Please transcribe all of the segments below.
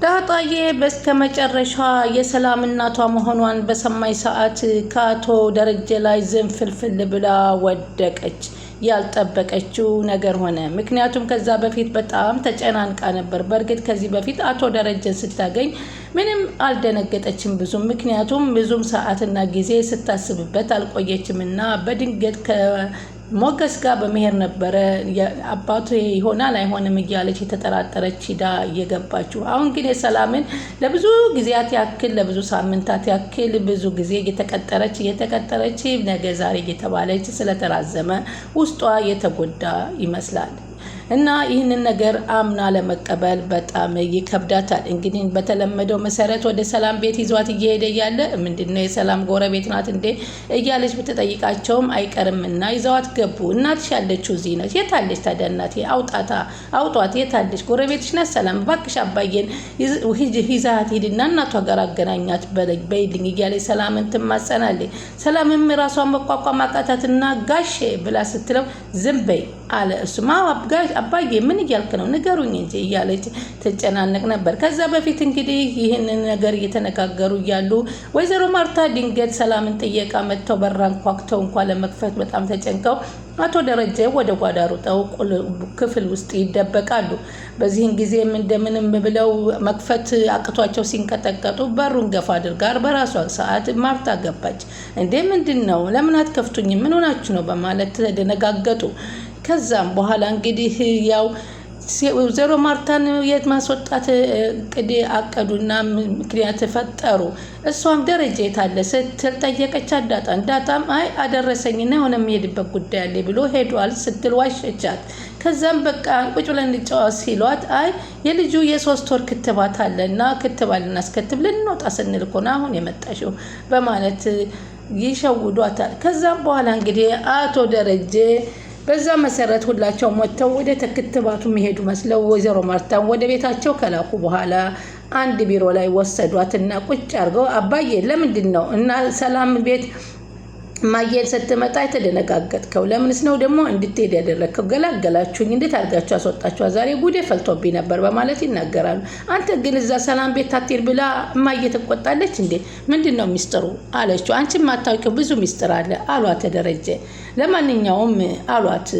ዳጣዬ በስተመጨረሻ የሰላም እናቷ መሆኗን በሰማይ ሰዓት ከአቶ ደረጀ ላይ ዝንፍልፍል ብላ ወደቀች። ያልጠበቀችው ነገር ሆነ። ምክንያቱም ከዛ በፊት በጣም ተጨናንቃ ነበር። በእርግጥ ከዚህ በፊት አቶ ደረጀን ስታገኝ ምንም አልደነገጠችም ብዙም፣ ምክንያቱም ብዙም ሰዓትና ጊዜ ስታስብበት አልቆየችምና በድንገት ሞገስ ጋር በመሄድ ነበረ አባቱ ይሆናል አይሆንም እያለች የተጠራጠረች ሂዳ እየገባችው። አሁን ግን የሰላምን ለብዙ ጊዜያት ያክል ለብዙ ሳምንታት ያክል ብዙ ጊዜ እየተቀጠረች ነገ ዛሬ እየተባለች ስለተራዘመ ውስጧ የተጎዳ ይመስላል። እና ይህንን ነገር አምና ለመቀበል በጣም ይከብዳታል። እንግዲህ በተለመደው መሰረት ወደ ሰላም ቤት ይዟት እየሄደ ያለ ምንድነው የሰላም ጎረቤት ናት እንዴ እያለች ብትጠይቃቸውም አይቀርምና ይዘዋት ገቡ። እናትሽ ያለችው እዚህ ነች። የታለች ታዲያ እናቴ? አውጧት። የታለች? ጎረቤትሽ ናት ሰላም። እባክሽ አባዬን ይዛት ሂድና እናቷ ጋር አገናኛት በይልኝ እያለች ሰላምን ትማጸናለች። ሰላምም ራሷን መቋቋም አቃታትና ጋሼ ብላ ስትለው ዝም በይ አለ። እሱማ አባዬ ምን እያልክ ነው ንገሩኝ እንጂ እያለች ትጨናነቅ ነበር። ከዛ በፊት እንግዲህ ይህንን ነገር እየተነጋገሩ እያሉ ወይዘሮ ማርታ ድንገት ሰላምን ጥየቃ መጥተው በራን ኳክተው እንኳን ለመክፈት በጣም ተጨንቀው አቶ ደረጀ ወደ ጓዳ ሩጠው ክፍል ውስጥ ይደበቃሉ። በዚህን ጊዜም እንደምንም ብለው መክፈት አቅቷቸው ሲንቀጠቀጡ በሩን ገፋ አድርጋ በራሷ ሰዓት ማርታ ገባች። እንዴ ምንድነው? ለምን አትከፍቱኝም? ምን ሆናችሁ ነው? በማለት ተደነጋገጡ። ከዛም በኋላ እንግዲህ ያው ወይዘሮ ማርታን የት ማስወጣት እቅድ አቀዱና ምክንያት ፈጠሩ። እሷም ደረጀ የታለ ስትል ጠየቀቻት ዳጣም አይ አደረሰኝና የሆነ የሚሄድበት ጉዳይ አለ ብሎ ሄዷል ስትል ዋሸቻት። ከዛም በቃ ቁጭ ብለን እንጫወት ሲሏት አይ የልጁ የ3 ወር ክትባት አለና ክትባት ልናስከትብ ልንወጣ ስንል እኮ ነው አሁን የመጣሽው በማለት ይሸውዷታል። ከዛም በኋላ እንግዲህ አቶ ደረጀ በዛ መሰረት ሁላቸው ወጥተው ወደ ክትባቱ መሄዱ መስለው ወይዘሮ ማርታን ወደ ቤታቸው ከላኩ በኋላ አንድ ቢሮ ላይ ወሰዷትና ቁጭ አድርገው አባዬ ለምንድን ነው እና ሰላም ቤት ማየል ስትመጣ የተደነጋገጥከው? ለምንስ ነው ደግሞ እንድትሄድ ያደረግከው? ገላገላችሁኝ፣ እንዴት አድርጋችሁ አስወጣችኋ? ዛሬ ጉዴ ፈልቶብኝ ነበር በማለት ይናገራሉ። አንተ ግን እዛ ሰላም ቤት ታትሄድ ብላ እማዬ ትቆጣለች እንዴ? ምንድን ነው ሚስጥሩ አለችው። አንቺ የማታውቂው ብዙ ሚስጥር አለ አሏት ደረጀ። ለማንኛውም አሏት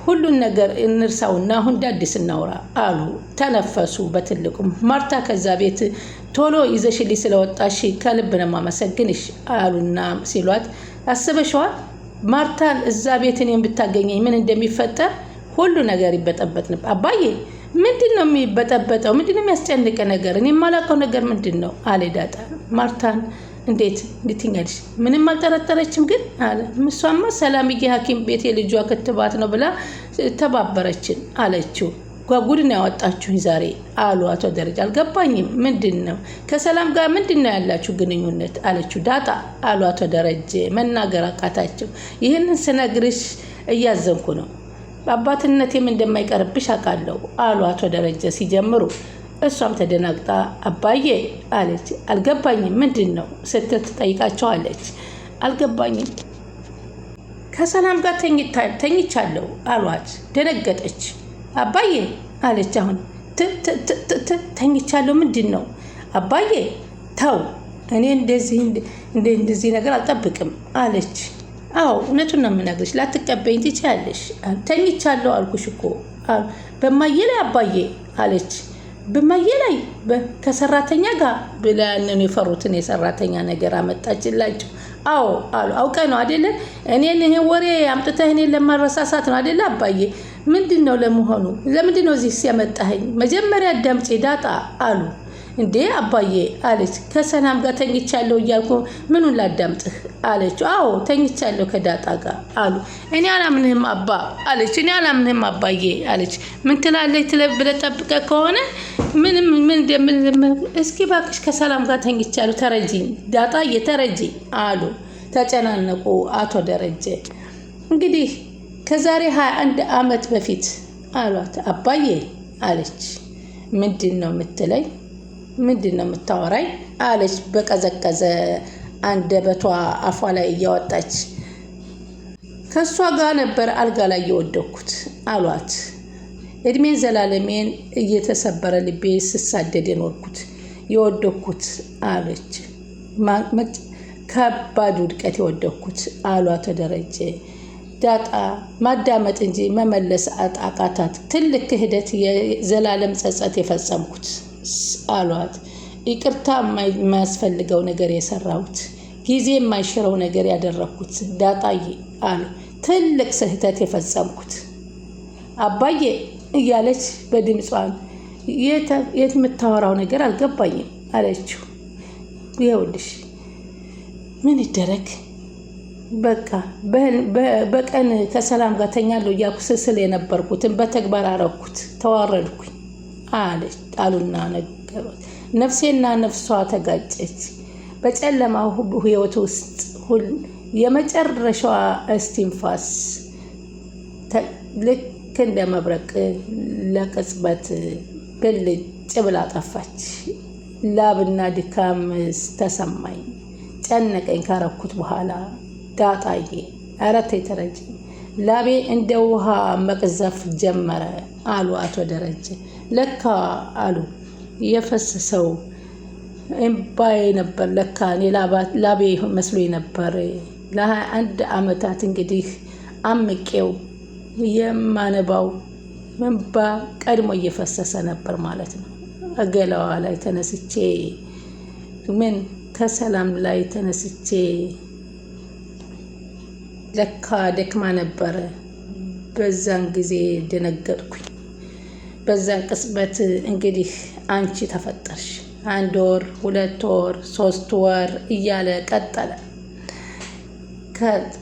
ሁሉን ነገር እንርሳውና አሁን ዳዲስ እናውራ አሉ። ተነፈሱ በትልቁም። ማርታ ከዛ ቤት ቶሎ ይዘሽልኝ ስለወጣሽ ከልብ ነው የማመሰግንሽ አሉና ሲሏት አስበሽዋል ማርታን እዛ ቤትን የምታገኘኝ ምን እንደሚፈጠር ሁሉ ነገር ይበጠበጥ ነበር። አባዬ ምንድነው የሚበጠበጠው? ምንድነው የሚያስጨንቀ ነገር? እኔ የማላውቀው ነገር ምንድነው አለ ዳጣ። ማርታን እንዴት እንድትኛለሽ? ምንም አልጠረጠረችም ግን አለ። እሷማ ሰላምዬ ሐኪም ቤት የልጇ ክትባት ነው ብላ ተባበረችን አለችው። ጓጉድን ያወጣችሁኝ ዛሬ አሉ አቶ ደረጃ። አልገባኝም። ምንድነው ከሰላም ጋር ምንድነው ያላችሁ ግንኙነት አለችው ዳጣ አሉ አቶ ደረጀ። መናገር አቃታቸው። ይህንን ስነግርሽ እያዘንኩ ነው፣ አባትነቴም እንደማይቀርብሽ አውቃለሁ አሉ አቶ ደረጀ ሲጀምሩ። እሷም ተደናግጣ አባዬ አለች። አልገባኝም ምንድነው ስትል ትጠይቃቸዋለች። አልገባኝም ከሰላም ጋር ተኝቻለሁ አሏት። ደነገጠች። አባዬ አለች። አሁን ተኝቻለሁ ምንድን ነው አባዬ? ተው እኔ እንደዚህ ነገር አልጠብቅም አለች። አዎ እውነቱን ነው የምነግርሽ፣ ላትቀበይኝ ትችያለሽ። ተኝቻለሁ አልኩሽ እኮ በማዬ ላይ አባዬ አለች። በማዬ ላይ ከሰራተኛ ጋር ብላ ያንን የፈሩትን የሰራተኛ ነገር አመጣችላቸው። አዎ አሉ። አውቀ ነው አይደለ? እኔን ይሄ ወሬ አምጥተህ እኔን ለማረሳሳት ነው አይደለ አባዬ? ምንድነው ለመሆኑ? ለምንድነው እዚህ ሲያመጣኸኝ? መጀመሪያ አዳምጪ ዳጣ አሉ። እንዴ አባዬ አለች። ከሰላም ጋር ተኝቻለሁ እያልኩ ምኑን ላዳምጥህ አለች። አዎ ተኝቻለሁ ከዳጣ ጋር አሉ። እኔ አላምንህም አባ አለች። እኔ አላምንህም አባዬ አለች። ምን ትላለች ብለህ ጠብቀህ ከሆነ ምን እስኪ እባክሽ ከሰላም ጋር ተኝቻለሁ ተረጂኝ ዳጣዬ ተረጂ አሉ። ተጨናነቁ አቶ ደረጀ። እንግዲህ ከዛሬ 21 ዓመት በፊት አሏት። አባዬ አለች። ምንድን ነው የምትለኝ? ምንድን ነው የምታወራኝ አለች በቀዘቀዘ አንደበቷ አፏ ላይ እያወጣች። ከሷ ጋር ነበር አልጋ ላይ የወደኩት አሏት። እድሜን ዘላለሜን እየተሰበረ ልቤ ስሳደድ የኖርኩት የወደኩት አለች። ከባድ ውድቀት የወደኩት አሉ አቶ ደረጀ። ዳጣ ማዳመጥ እንጂ መመለስ አቃታት። ትልቅ ክህደት፣ የዘላለም ጸጸት የፈጸምኩት አሏት። ይቅርታ የማያስፈልገው ነገር የሰራሁት፣ ጊዜ የማይሽረው ነገር ያደረኩት ዳጣዬ አሉ። ትልቅ ስህተት የፈጸምኩት አባዬ እያለች በድምጿን የት የምታወራው ነገር አልገባኝም አለችው። ይኸውልሽ ምን ይደረግ በቃ በቀን ከሰላም ጋር ተኛለሁ እያልኩ ስስል የነበርኩትን በተግባር አረኩት፣ ተዋረድኩኝ አሉና ነገሯት። ነፍሴና ነፍሷ ተጋጨች። በጨለማው ህይወት ውስጥ የመጨረሻዋ እስትንፋስ ልክ እንደ መብረቅ ለቅጽበት ብልጭ ብላ ጠፋች። ላብና ድካም ተሰማኝ፣ ጨነቀኝ። ካረኩት በኋላ ዳጣዬ ኧረ ተይ ተረጅኝ፣ ላቤ እንደ ውሃ መቅዘፍ ጀመረ አሉ አቶ ደረጀ። ለካ አሉ የፈሰሰው እምባዬ ነበር። ለካ እኔ ላቤ መስሎኝ ነበር። ለ21 ዓመታት እንግዲህ አምቄው የማነባው እንባ ቀድሞ እየፈሰሰ ነበር ማለት ነው። ገላዋ ላይ ተነስቼ ከሰላም ላይ ተነስቼ ለካ ደክማ ነበረ። በዛን ጊዜ ደነገጥኩኝ። በዛን ቅጽበት እንግዲህ አንቺ ተፈጠርሽ። 1 ወር 2 ወር 3 ወር እያለ ቀጠለ።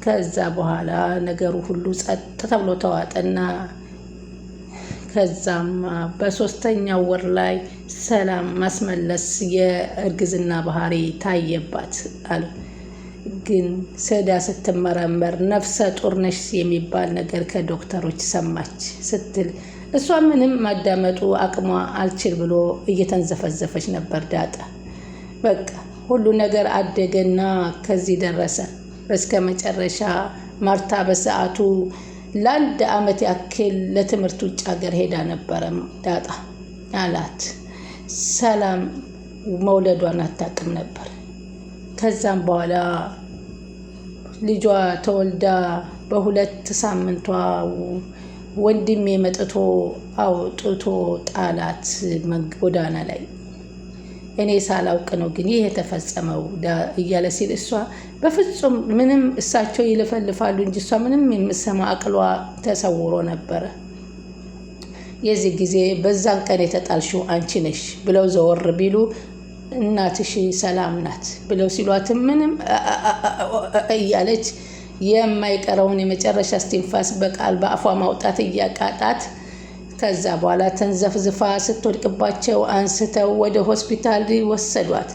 ከዛ በኋላ ነገሩ ሁሉ ጸጥ ተብሎ ተዋጠና ከዛም በ3ኛው ወር ላይ ሰላም ማስመለስ የእርግዝና ባህሪ ታየባት አሉ። ግን ሰዳ ስትመረመር ነፍሰ ጡር ነሽ የሚባል ነገር ከዶክተሮች ሰማች ስትል እሷ ምንም ማዳመጡ አቅሟ አልችል ብሎ እየተንዘፈዘፈች ነበር ዳጣ። በቃ ሁሉ ነገር አደገና ከዚህ ደረሰ። በስከ መጨረሻ ማርታ በሰዓቱ ለ1 ዓመት ያክል ለትምህርት ውጭ ሀገር ሄዳ ነበረ ዳጣ አላት። ሰላም መውለዷን አታውቅም ነበር። ከዛም በኋላ ልጇ ተወልዳ በ2 ሳምንቷ ወንድሜ መጥቶ አውጥቶ ጣላት ጎዳና ላይ። እኔ ሳላውቅ ነው ግን ይሄ የተፈጸመው እያለ ሲል እሷ በፍጹም ምንም እሳቸው ይለፈልፋሉ እንጂ እሷ ምንም የምሰማ አቅሏ ተሰውሮ ነበረ። የዚህ ጊዜ በዛን ቀን የተጣልሽው አንቺ ነሽ ብለው ዘወር ቢሉ እናትሽ ሰላም ናት ብለው ሲሏት ምንም እያለች የማይቀረውን የመጨረሻ እስትንፋስ በቃል በአፏ ማውጣት እያቃጣት ከዛ በኋላ ተንዘፍዝፋ ስትወድቅባቸው አንስተው ወደ ሆስፒታል ወሰዷት።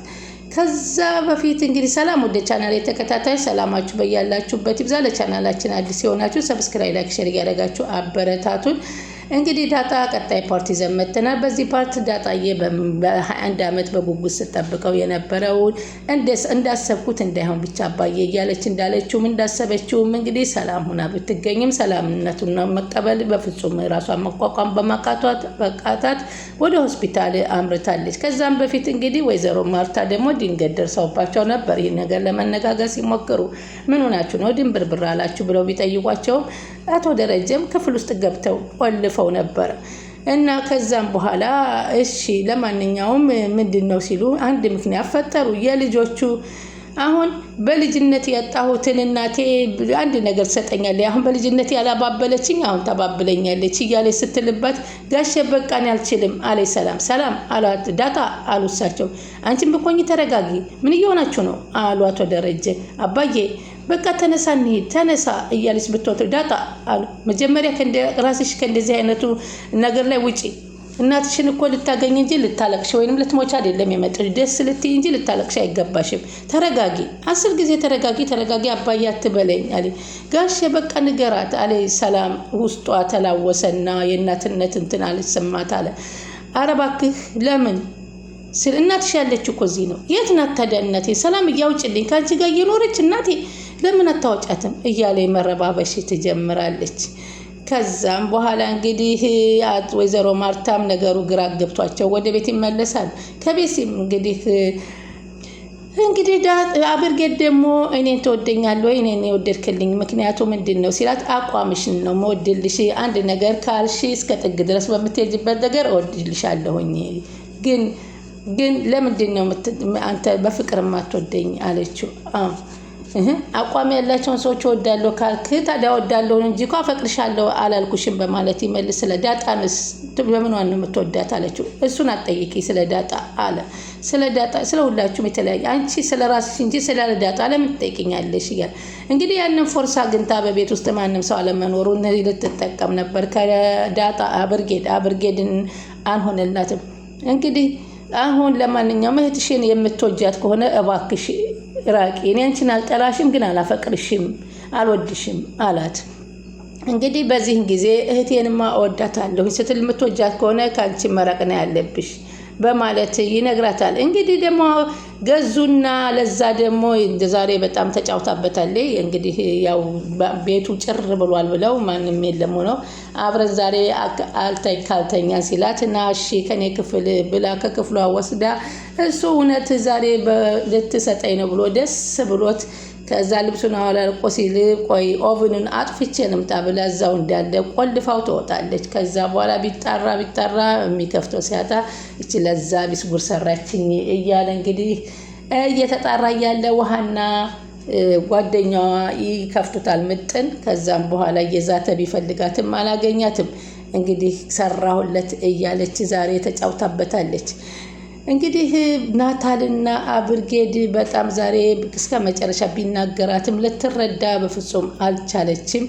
ከዛ በፊት እንግዲህ ሰላም ወደ ቻናል የተከታታይ ሰላማችሁ በያላችሁበት ይብዛ። ለቻናላችን አዲስ የሆናችሁ ሰብስክራይብ፣ ላይክ፣ ሼር እያደረጋችሁ አበረታቱን። እንግዲህ ዳጣ ቀጣይ ፓርቲ ዘመተናል። በዚህ ፓርት ዳጣዬ በ21 ዓመት በጉጉት ስጠብቀው የነበረውን እንዳሰብኩት እንዳይሆን ብቻ አባዬ እያለች እንዳለችውም እንዳሰበችውም እንግዲህ ሰላም ሆና ብትገኝም ሰላምነቱን መቀበል በፍጹም ራሷን መቋቋም በማቃታት ወደ ሆስፒታል አምርታለች። ከዛም በፊት እንግዲህ ወይዘሮ ማርታ ደግሞ ድንገት ደርሰውባቸው ነበር። ይህን ነገር ለመነጋገር ሲሞክሩ ምን ሆናችሁ ነው ድንብርብር አላችሁ ብለው ቢጠይቋቸውም አቶ ደረጀም ክፍል ውስጥ ገብተው ቆልፈው ነበር እና ከዛም በኋላ እሺ ለማንኛውም ምንድነው ሲሉ አንድ ምክንያት ፈጠሩ። የልጆቹ አሁን በልጅነት ያጣሁትን እናቴ አንድ ነገር ትሰጠኛለች፣ አሁን በልጅነት ያላባበለችኝ አሁን ተባብለኛለች እያለች ስትልባት ጋሼ በቃን አልችልም አለ ሰላም። ሰላም አሏት ዳጣ አሉ እሳቸው። አንቺም ብኮኝ ተረጋጊ፣ ምን እየሆናችሁ ነው አሉ አቶ ደረጀ። አባዬ በቃ ተነሳ እንሂድ ተነሳ እያለች ብትወጥ ዳጣ አሉ መጀመሪያ ራስሽ ከእንደዚህ አይነቱ ነገር ላይ ውጪ። እናትሽን እኮ ልታገኝ እንጂ ልታለቅሽ ወይንም ልትሞች አይደለም የመጣሽ፣ ደስ ልትይ እንጂ ልታለቅሽ አይገባሽም። ተረጋጊ፣ 10 ጊዜ ተረጋጊ አባዬ አትበለኝ አለ ጋሼ። በቃ ንገራት አለ ሰላም። ውስጧ ተላወሰና የእናትነት እንትን አልሰማት አለ። ኧረ እባክህ ለምን ስለ እናትሽ ያለች እኮ እዚህ ነው። የት ናት ታዲያ እናቴ? ሰላም እያውጭልኝ ከአንቺ ጋር እየኖረች እናቴ ለምን አታወጫትም እያለ መረባበሽ ትጀምራለች። ከዛም በኋላ እንግዲህ ወይዘሮ ማርታም ነገሩ ግራ ገብቷቸው ወደ ቤት ይመለሳል። ከቤት እንግዲህ አብርጌድ ደግሞ እኔን ትወደኛለህ ወይ እኔን የወደድክልኝ ምክንያቱ ምንድነው ሲላት አቋምሽን ነው መወድልሽ አንድ ነገር ካልሽ እስከ ጥግ ድረስ በምትሄጂበት ነገር እወድልሻለሁኝ ግን ለምንድን ነው አንተ በፍቅር ማትወደኝ አለችው። አቋም ያላቸውን ሰዎች እወዳለሁ ካልክ ታዲያ እወዳለሁ እንጂ እኮ አፈቅርሻለሁ አላልኩሽም በማለት ይመልስ። ስለ ዳጣንስ በምን ነው የምትወዳት አለችው። እሱን አትጠይቂ ስለ ዳጣ አለ። ስለ ዳጣ ስለ ሁላችሁም የተለያየ አንቺ ስለ ራስሽ እንጂ ስለ ዳጣ ለምን ትጠይቂኛለሽ እያለ እንግዲህ ያንን ፎርሳ ግንታ በቤት ውስጥ ማንም ሰው አለመኖሩን ልትጠቀም ነበር። ከዳጣ አብርጌድን አንሆነላትም። እንግዲህ አሁን ለማንኛውም እህትሽን የምትወጃት ከሆነ እባክሽ ራቂ። እኔ አንቺን አልጠላሽም ግን አላፈቅርሽም አልወድሽም አላት። እንግዲህ በዚህ ጊዜ እህቴንማ እወዳታለሁ ስትል የምትወጃት ከሆነ ከአንቺ መራቅ ነው ያለብሽ በማለት ይነግራታል። እንግዲህ ደግሞ ገዙና ለዛ ደግሞ ዛሬ በጣም ተጫውታበታለች። እንግዲህ ያው ቤቱ ጭር ብሏል ብለው ማንም የለም ሆኖ አብረን ዛሬ ካልተኛ ሲላት እና እሺ ከኔ ክፍል ብላ ከክፍሏ ወስዳ እሱ እውነት ዛሬ ልትሰጠኝ ነው ብሎ ደስ ብሎት ከዛ ልብሱን አወላልቆ ሲል ቆይ ኦቭኑን አጥፍቼ ልምጣ ብላ እዛው እንዳለ ቆልፋው ትወጣለች። ከዛ በኋላ ቢጣራ የሚከፍተው ሲያጣ እቺ ለዛ ቢስጉር ሰራችኝ እያለ እንግዲህ እየተጣራ እያለ ውሃና ጓደኛዋ ይከፍቱታል ምጥን። ከዛም በኋላ እየዛተ ቢፈልጋትም አላገኛትም። እንግዲህ ሰራሁለት እያለች ዛሬ ተጫውታበታለች። እንግዲህ ናታልና አብርጌድ በጣም ዛሬ እስከ መጨረሻ ቢናገራትም ልትረዳ በፍጹም አልቻለችም።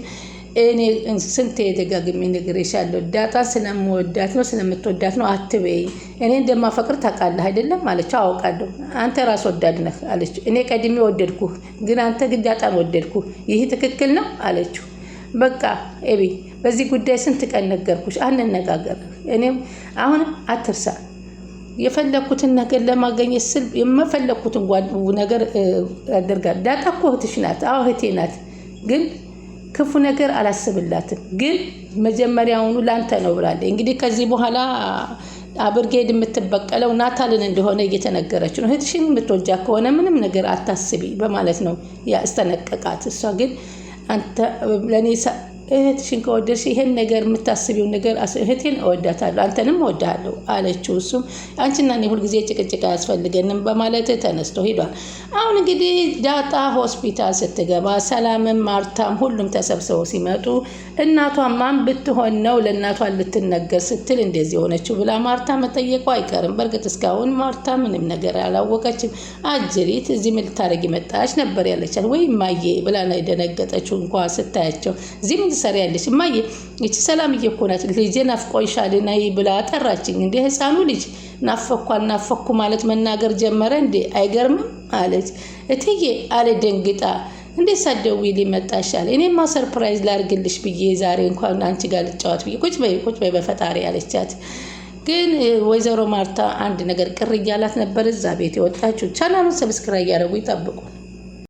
እኔ ስንቴ ደጋግሜ ነግሬሻለሁ ዳጣ ስለምወዳት ነው ስለምትወዳት ነው አትበይ። እኔ እንደማፈቅር ታውቃለህ አይደለም አለች። አውቃለሁ አንተ ራስ ወዳድ ነህ አለችው። እኔ ቀድሜ ወደድኩህ ግን አንተ ግን ዳጣን ወደድኩህ ይህ ትክክል ነው አለችው። በቃ ኤቢ በዚህ ጉዳይ ስንት ቀን ነገርኩሽ አንነጋገር። እኔም አሁንም አትርሳ የፈለኩትን ነገር ለማግኘት ስል የማፈለኩትን ነገር አደርጋለሁ። ዳጣ እኮ እህትሽ ናት። አዎ እህቴ ናት ግን ክፉ ነገር አላስብላትም ግን መጀመሪያውኑ ላንተ ነው ብላለች። እንግዲህ ከዚህ በኋላ አብርጌድ የምትበቀለው ናታልን እንደሆነ እየተነገረች ነው። እህትሽን የምትወጃ ከሆነ ምንም ነገር አታስቢ በማለት ነው ያስጠነቀቃት። እሷ ግን አንተ ለኔ እህትሽን ከወደድሽ ይሄን ነገር የምታስቢው ነገር እህቴን እወዳታለሁ አንተንም እወዳለሁ አለችው። እሱም አንቺና እኔ ሁልጊዜ ጭቅጭቅ አያስፈልገንም በማለት ተነስቶ ሄዷል። አሁን እንግዲህ ዳጣ ሆስፒታል ስትገባ ሰላምም ማርታም ሁሉም ተሰብስበው ሲመጡ እናቷ ማን ብትሆን ነው ለእናቷ ልትነገር ስትል እንደዚህ ሆነችው ብላ ማርታ መጠየቁ አይቀርም። በእርግጥ እስካሁን ማርታ ምንም ነገር አላወቀችም። አጅሪት እዚህ ምን ልታረጊ መጣች ነበር ያለቻት። ወይ ማዬ ብላ ነው የደነገጠችው እንኳን ስታያቸው። እዚህ ምን ትሰሪያለሽ እማዬ? እቺ ሰላምዬ እኮ ናት ልጄ ናፍቆሻል ነይ ብላ ጠራችኝ። እንደ ህፃኑ ልጅ ናፈኩ ማለት መናገር ጀመረ እንዴ አይገርምም አለች። እትዬ አለ ደንግጣ። እንዴት ሳትደውይልኝ መጣሻል? እኔማ ሰርፕራይዝ ላርግልሽ ብዬ ዛሬ እንኳን አንቺ ጋር ልጫወት ብዬ ቁጭ በይ በፈጣሪ አለቻት። ግን ወይዘሮ ማርታ አንድ ነገር ቅር እያላት ነበር እዛ ቤት የወጣችው። ቻናሉን ሰብስክራይብ ያደርጉ ይጠብቁ።